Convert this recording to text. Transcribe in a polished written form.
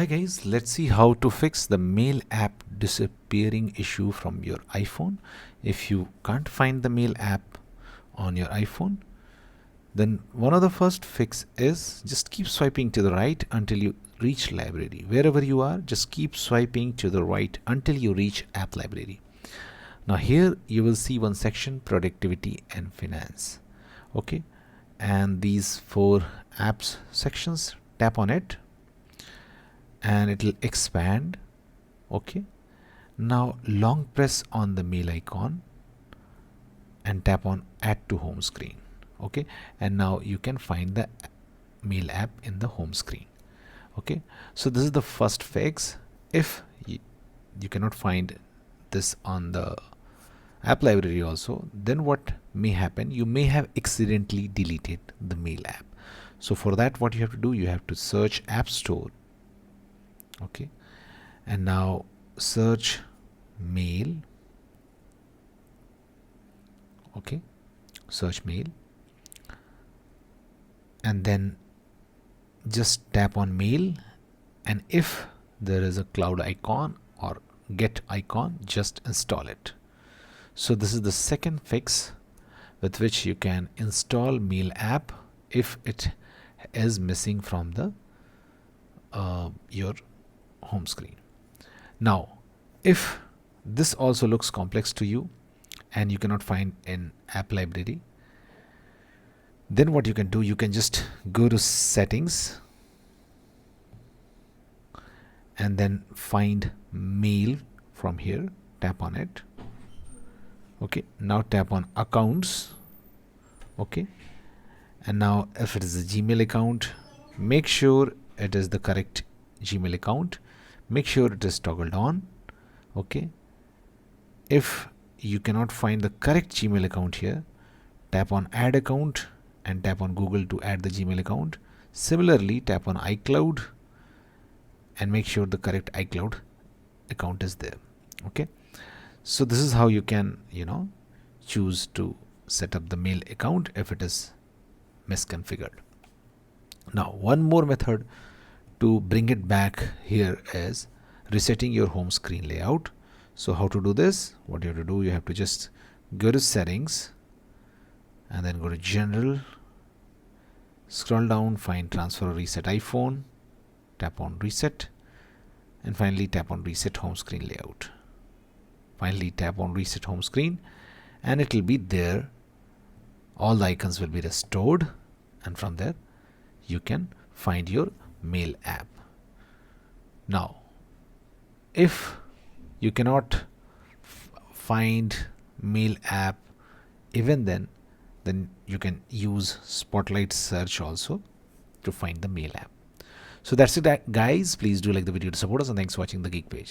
Hi guys, let's see how to fix the mail app disappearing issue from your iPhone. If you can't find the mail app on your iPhone, then one of the first fix is just keep swiping to the right until you reach library. Wherever you are, just keep swiping to the right until you reach app library. Now here you will see one section, productivity and finance. Okay, and these four apps sections, tap on it and it will expand. Okay, now long press on the mail icon and tap on add to home screen. Okay, and now you can find the mail app in the home screen. Okay, so this is the first fix. If you cannot find this on the app library also, then what may happen, you may have accidentally deleted the mail app. So for that, what you have to do, you have to search App Store. Okay, and now search mail. Okay, search mail and then just tap on mail, and if there is a cloud icon or get icon, just install it. So this is the second fix with which you can install mail app if it is missing from the your home screen. Now if this also looks complex to you and you cannot find in app library, then what you can do, you can just go to settings and then find mail from here, tap on it. Okay, now tap on accounts. Okay, and now if it is a Gmail account, make sure it is the correct Gmail account, make sure it is toggled on. Okay, if you cannot find the correct Gmail account here, tap on add account and tap on Google to add the Gmail account. Similarly, tap on iCloud and make sure the correct iCloud account is there. Okay, so this is how you can choose to set up the mail account if it is misconfigured. Now one more method to bring it back here is resetting your home screen layout. So how to do this? What you have to do, you have to just go to settings and then go to general, scroll down, find transfer or reset iPhone, tap on reset, and finally tap on reset home screen layout. Finally tap on reset home screen and it will be there, all the icons will be restored, and from there you can find your mail app. Now if you cannot find mail app even then you can use Spotlight search also to find the mail app. So that's it guys, please do like the video to support us, and thanks for watching the Geek Page.